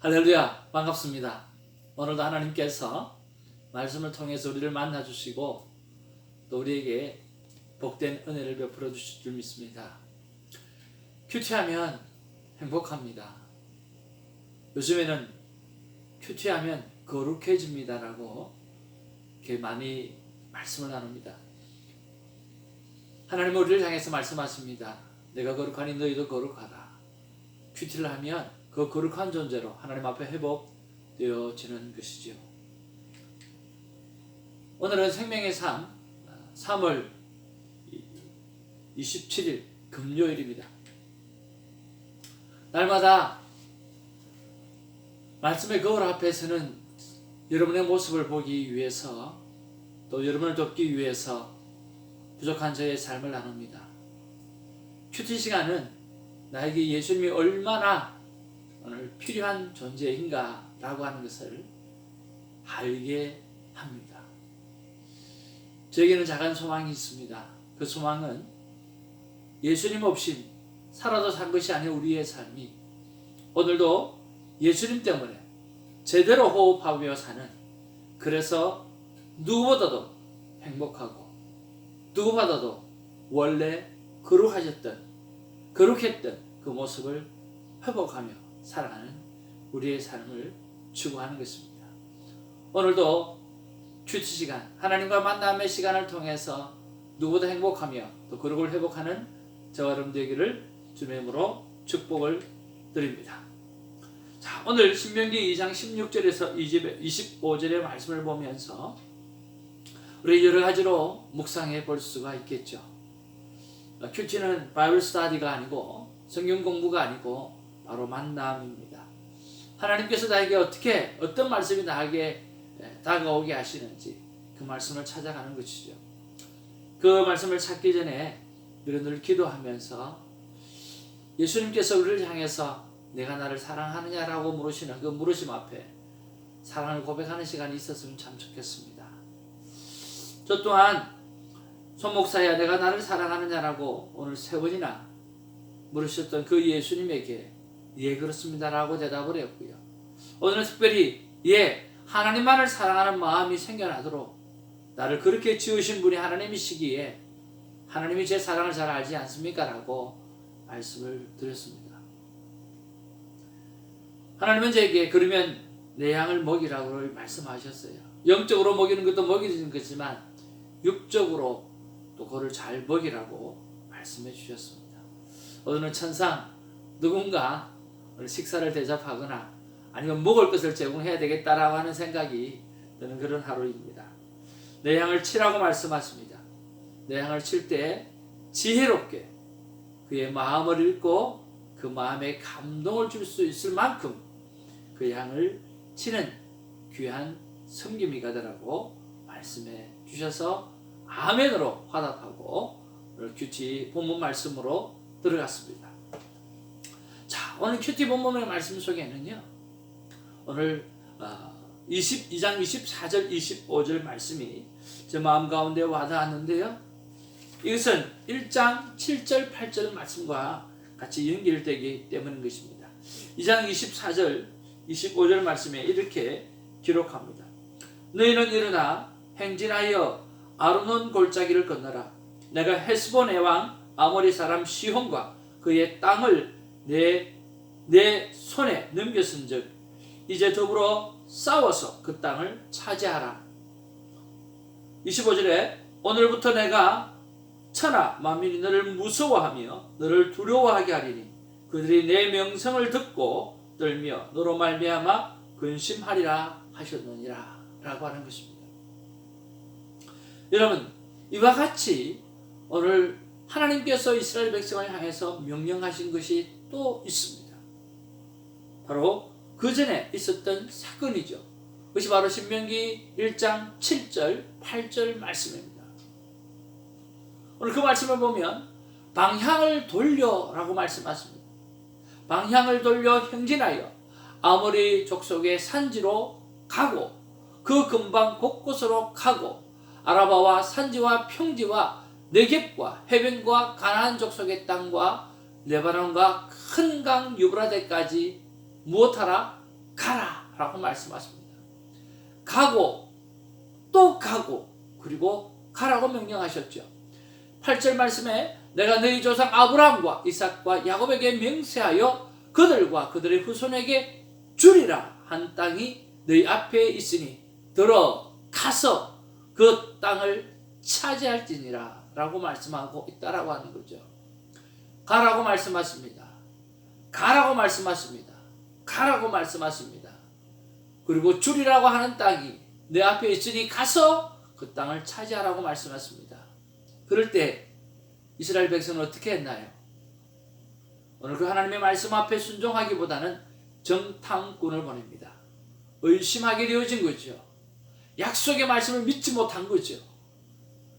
할렐루야, 반갑습니다. 오늘도 하나님께서 말씀을 통해서 우리를 만나주시고 또 우리에게 복된 은혜를 베풀어 주실 줄 믿습니다. 큐티하면 행복합니다. 요즘에는 큐티하면 거룩해집니다라고 이렇게 많이 말씀을 나눕니다. 하나님은 우리를 향해서 말씀하십니다. 내가 거룩하니 너희도 거룩하라. 큐티를 하면 그 거룩한 존재로 하나님 앞에 회복되어지는 것이죠. 오늘은 생명의 삶 3월 27일 금요일입니다. 날마다 말씀의 거울 앞에서는 여러분의 모습을 보기 위해서 또 여러분을 돕기 위해서 부족한 저의 삶을 나눕니다. 큐티 시간은 나에게 예수님이 얼마나 오늘 필요한 존재인가 라고 하는 것을 알게 합니다. 저에게는 작은 소망이 있습니다. 그 소망은 예수님 없이 살아도 산 것이 아닌 우리의 삶이 오늘도 예수님 때문에 제대로 호흡하며 사는, 그래서 누구보다도 행복하고 누구보다도 원래 거룩했던 그 모습을 회복하며 살아가는 우리의 삶을 추구하는 것입니다. 오늘도 큐티 시간, 하나님과 만남의 시간을 통해서 누구보다 행복하며 또 거룩을 회복하는 저와 여러분 되기를 주님의 이름으로 축복을 드립니다. 자, 오늘 신명기 2장 16절에서 25절의 말씀을 보면서 우리 여러 가지로 묵상해 볼 수가 있겠죠. 큐티는 바이블 스터디가 아니고 성경 공부가 아니고 바로 만남입니다. 하나님께서 나에게 어떤 말씀이 나에게 다가오게 하시는지 그 말씀을 찾아가는 것이죠. 그 말씀을 찾기 전에 늘 기도하면서 예수님께서 우리를 향해서 내가 나를 사랑하느냐라고 물으시는 그 물으심 앞에 사랑을 고백하는 시간이 있었으면 참 좋겠습니다. 저 또한 손 목사야 내가 나를 사랑하느냐라고 오늘 3번이나 물으셨던 그 예수님에게 예 그렇습니다라고 대답을 했고요. 오늘은 특별히 하나님만을 사랑하는 마음이 생겨나도록 나를 그렇게 지으신 분이 하나님이시기에 하나님이 제 사랑을 잘 알지 않습니까? 라고 말씀을 드렸습니다. 하나님은 제게 그러면 내 양을 먹이라고 말씀하셨어요. 영적으로 먹이는 것도 먹이는 거지만 육적으로 또 그를 잘 먹이라고 말씀해 주셨습니다. 오늘은 천상 누군가 식사를 대접하거나 아니면 먹을 것을 제공해야 되겠다라고 하는 생각이 드는 그런 하루입니다. 내 양을 치라고 말씀하십니다. 내 양을 칠 때 지혜롭게 그의 마음을 읽고 그 마음에 감동을 줄 수 있을 만큼 그 양을 치는 귀한 섬김이 가더라고 말씀해 주셔서 아멘으로 화답하고 오늘 큐티 본문 말씀으로 들어갔습니다. 자, 오늘 큐티 본문의 말씀 속에는요, 오늘 22장 24절 25절 말씀이 제 마음 가운데 와닿았는데요, 이것은 1장 7절 8절 말씀과 같이 연결되기 때문인 것입니다. 2장 24절 25절 말씀에 이렇게 기록합니다. 너희는 일어나 행진하여 아르논 골짜기를 건너라. 내가 헤스본의 왕 아모리 사람 시혼과 그의 땅을 내 손에 넘겼은즉 이제 더불어 싸워서 그 땅을 차지하라. 25절에 오늘부터 내가 천하 만민이 너를 무서워하며 너를 두려워하게 하리니 그들이 내 명성을 듣고 떨며 너로 말미암아 근심하리라 하셨느니라 라고 하는 것입니다. 여러분, 이와 같이 오늘 하나님께서 이스라엘 백성을 향해서 명령하신 것이 또 있습니다. 바로 그 전에 있었던 사건이죠. 그것이 바로 신명기 1장 7절 8절 말씀입니다. 오늘 그 말씀을 보면 방향을 돌려라고 말씀하십니다. 방향을 돌려 행진하여 아모리 족속의 산지로 가고 그 근방 곳곳으로 가고 아라바와 산지와 평지와 네겝과 해변과 가나안 족속의 땅과 레바논과 큰 강 유브라데까지 무엇하라? 가라 라고 말씀하십니다. 가고 또 가고 그리고 가라고 명령하셨죠. 8절 말씀에 내가 너희 조상 아브라함과 이삭과 야곱에게 맹세하여 그들과 그들의 후손에게 주리라 한 땅이 너희 앞에 있으니 들어가서 그 땅을 차지할지니라 라고 말씀하고 있다라고 하는 거죠. 가라고 말씀하십니다. 가라고 말씀하십니다. 가라고 말씀하십니다. 그리고 주리라고 하는 땅이 내 앞에 있으니 가서 그 땅을 차지하라고 말씀하십니다. 그럴 때 이스라엘 백성은 어떻게 했나요? 오늘 그 하나님의 말씀 앞에 순종하기보다는 정탐꾼을 보냅니다. 의심하게 되어진 거죠. 약속의 말씀을 믿지 못한 거죠.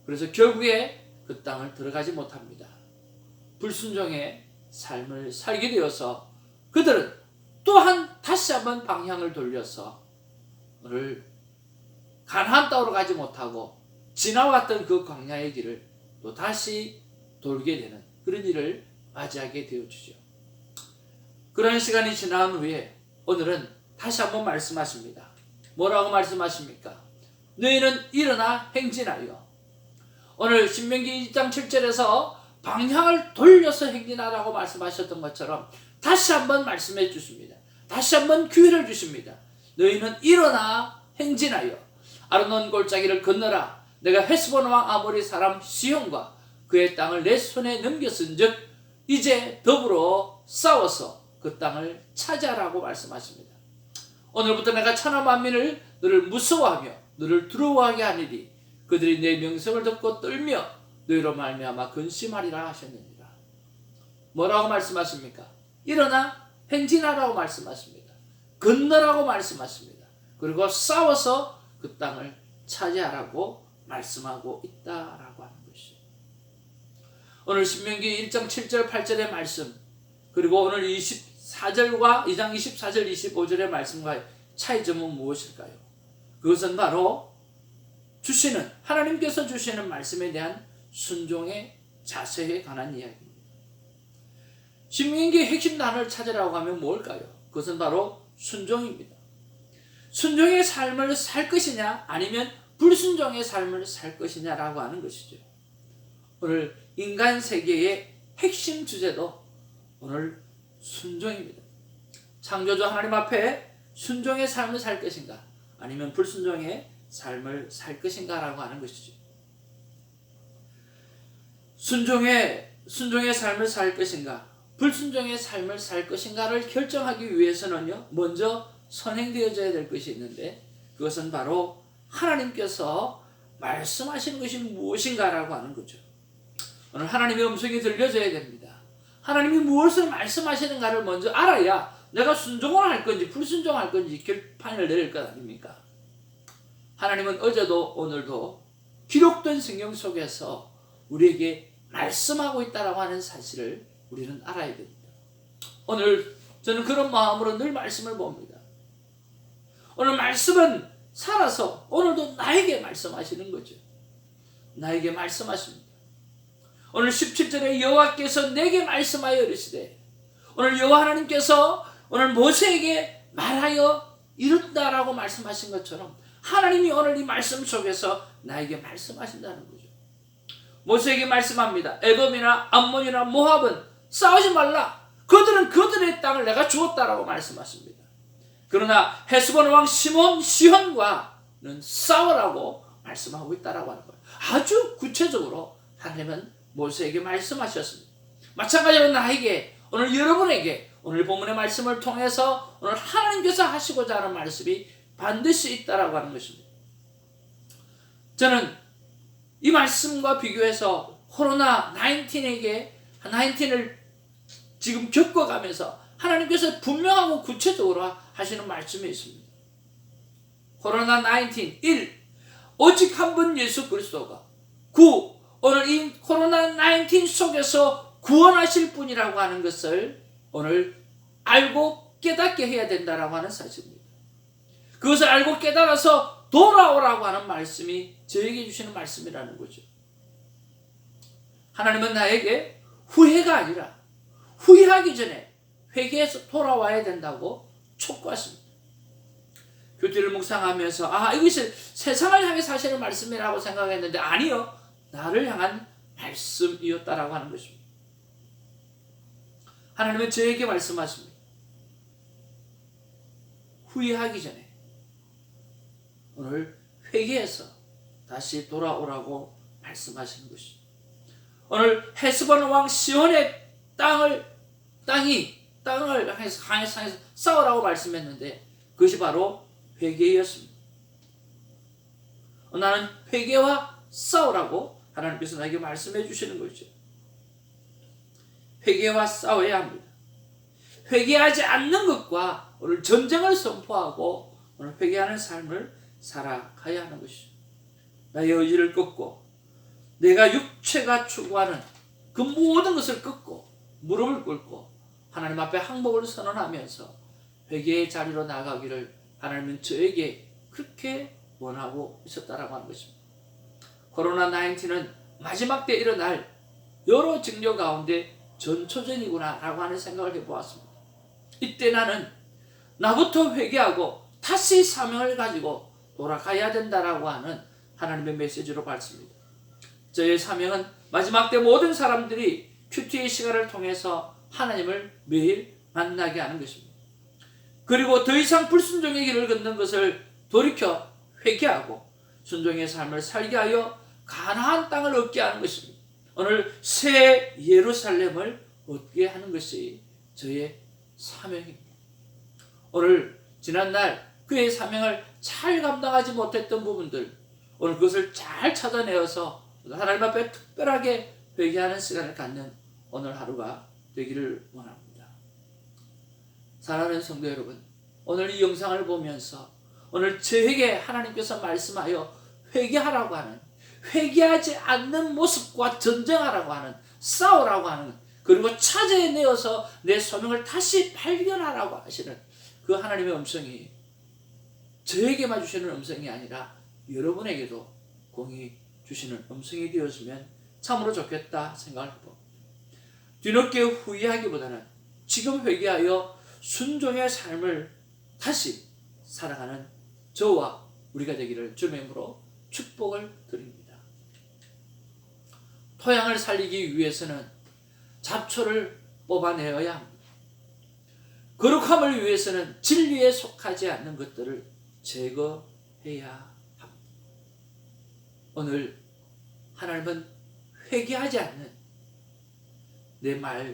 그래서 결국에 그 땅을 들어가지 못합니다. 불순종의 삶을 살게 되어서 그들은 또한 다시 한번 방향을 돌려서 오늘 가나안 땅으로 가지 못하고 지나왔던 그 광야의 길을 또 다시 돌게 되는 그런 일을 맞이하게 되어주죠. 그런 시간이 지난 후에 오늘은 다시 한번 말씀하십니다. 뭐라고 말씀하십니까? 너희는 일어나 행진하여. 오늘 신명기 2장 7절에서 방향을 돌려서 행진하라고 말씀하셨던 것처럼 다시 한번 말씀해 주십니다. 다시 한번 기회를 주십니다. 너희는 일어나 행진하여 아르논 골짜기를 건너라. 내가 헤스본 왕 아모리 사람 시온과 그의 땅을 내 손에 넘겼은즉 이제 더불어 싸워서 그 땅을 차지하라고 말씀하십니다. 오늘부터 내가 천하 만민을 너를 무서워하며 너를 두려워하게 하리니 그들이 내 명성을 듣고 떨며 너희로 말미암아 근심하리라 하셨느니라. 뭐라고 말씀하십니까? 일어나 행진하라고 말씀하십니다. 건너라고 말씀하십니다. 그리고 싸워서 그 땅을 차지하라고 말씀하고 있다라고 하는 것이죠. 오늘 신명기 1장 7절 8절의 말씀 그리고 오늘 24절과 2장 24절 25절의 말씀과의 차이점은 무엇일까요? 그것은 바로 주시는 하나님께서 주시는 말씀에 대한 순종의 자세에 관한 이야기입니다. 신명기의 핵심 단어를 찾으라고 하면 뭘까요? 그것은 바로 순종입니다. 순종의 삶을 살 것이냐 아니면 불순종의 삶을 살 것이냐라고 하는 것이죠. 오늘 인간 세계의 핵심 주제도 오늘 순종입니다. 창조주 하나님 앞에 순종의 삶을 살 것인가 아니면 불순종의 삶을 살 것인가라고 하는 것이죠. 순종의 삶을 살 것인가 불순종의 삶을 살 것인가를 결정하기 위해서는요 먼저 선행되어져야 될 것이 있는데 그것은 바로 하나님께서 말씀하시는 것이 무엇인가라고 하는 거죠. 오늘 하나님의 음성이 들려져야 됩니다. 하나님이 무엇을 말씀하시는가를 먼저 알아야 내가 순종을 할 건지 불순종할 건지 결판을 내릴 것 아닙니까? 하나님은 어제도 오늘도 기록된 성경 속에서 우리에게 말씀하고 있다라고 하는 사실을 우리는 알아야 됩니다. 오늘 저는 그런 마음으로 늘 말씀을 봅니다. 오늘 말씀은 살아서 오늘도 나에게 말씀하시는 거죠. 나에게 말씀하십니다. 오늘 17절에 여호와께서 내게 말씀하여 이르시되 오늘 여호와 하나님께서 오늘 모세에게 말하여 이룬다라고 말씀하신 것처럼 하나님이 오늘 이 말씀 속에서 나에게 말씀하신다는 거죠. 모세에게 말씀합니다. 에돔이나 암몬이나 모압은 싸우지 말라. 그들은 그들의 땅을 내가 주었다라고 말씀하십니다. 그러나 헤스본 왕 시혼과는 싸우라고 말씀하고 있다라고 하는 거예요. 아주 구체적으로 하나님은 모세에게 말씀하셨습니다. 마찬가지로 나에게 오늘 여러분에게 오늘 본문의 말씀을 통해서 오늘 하나님께서 하시고자 하는 말씀이 반드시 있다라고 하는 것입니다. 저는 이 말씀과 비교해서 코로나19을 지금 겪어가면서 하나님께서 분명하고 구체적으로 하시는 말씀이 있습니다. 코로나19 1. 오직 한 분 예수 그리스도가 9. 오늘 이 코로나19 속에서 구원하실 분이라고 하는 것을 오늘 알고 깨닫게 해야 된다라고 하는 사실입니다. 그것을 알고 깨달아서 돌아오라고 하는 말씀이 저에게 주시는 말씀이라는 거죠. 하나님은 나에게 후회가 아니라 후회하기 전에 회개해서 돌아와야 된다고 촉구하십니다. 큐티를 묵상하면서 이것이 세상을 향해 사시는 말씀이라고 생각했는데 아니요, 나를 향한 말씀이었다라고 하는 것입니다. 하나님은 저에게 말씀하십니다. 후회하기 전에 오늘 회개해서 다시 돌아오라고 말씀하시는 것입니다. 오늘 헤스본 왕 시온의 땅을 향해서 싸우라고 말씀했는데 그것이 바로 회개였습니다. 나는 회개와 싸우라고 하나님께서 나에게 말씀해 주시는 것이죠. 회개와 싸워야 합니다. 회개하지 않는 것과 오늘 전쟁을 선포하고 오늘 회개하는 삶을 살아가야 하는 것이죠. 나의 의지를 꺾고 내가 육체가 추구하는 그 모든 것을 꺾고 무릎을 꿇고 하나님 앞에 항복을 선언하면서 회개의 자리로 나가기를 하나님은 저에게 그렇게 원하고 있었다라고 하는 것입니다. 코로나19는 마지막 때 일어날 여러 징조 가운데 전초전이구나 라고 하는 생각을 해보았습니다. 이때 나는 나부터 회개하고 다시 사명을 가지고 돌아가야 된다라고 하는 하나님의 메시지로 받습니다. 저의 사명은 마지막 때 모든 사람들이 큐티의 시간을 통해서 하나님을 매일 만나게 하는 것입니다. 그리고 더 이상 불순종의 길을 걷는 것을 돌이켜 회개하고 순종의 삶을 살게 하여 가나안 땅을 얻게 하는 것입니다. 오늘 새 예루살렘을 얻게 하는 것이 저의 사명입니다. 오늘 지난날 그의 사명을 잘 감당하지 못했던 부분들, 오늘 그것을 잘 찾아내어서 하나님 앞에 특별하게 회개하는 시간을 갖는 오늘 하루가 되기를 원합니다. 사랑하는 성도 여러분, 오늘 이 영상을 보면서 오늘 저에게 하나님께서 말씀하여 회개하라고 하는, 회개하지 않는 모습과 전쟁하라고 하는, 싸우라고 하는, 그리고 찾아내어서 내 소명을 다시 발견하라고 하시는 그 하나님의 음성이 저에게만 주시는 음성이 아니라 여러분에게도 공히 주시는 음성이 되었으면 참으로 좋겠다 생각을 해봅니다. 뒤늦게 후회하기보다는 지금 회개하여 순종의 삶을 다시 살아가는 저와 우리가 되기를 주님의 이름으로 축복을 드립니다. 토양을 살리기 위해서는 잡초를 뽑아내어야 합니다. 거룩함을 위해서는 진리에 속하지 않는 것들을 제거해야 합니다. 오늘 하나님은 회개하지 않는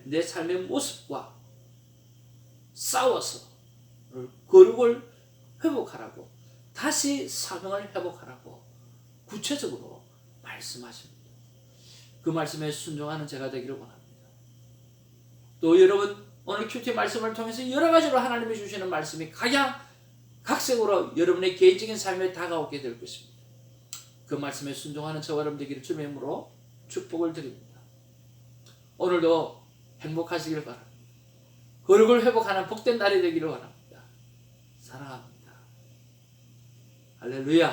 내 삶의 모습과 싸워서 거룩을 회복하라고, 다시 사명을 회복하라고 구체적으로 말씀하십니다. 그 말씀에 순종하는 제가 되기를 원합니다. 또 여러분, 오늘 큐티 말씀을 통해서 여러 가지로 하나님이 주시는 말씀이 각색으로 여러분의 개인적인 삶에 다가오게 될 것입니다. 그 말씀에 순종하는 저와 여러분 되기를 주님의 이름으로 축복을 드립니다. 오늘도 행복하시길 바랍니다. 거룩을 회복하는 복된 날이 되기를 원합니다. 사랑합니다. 할렐루야.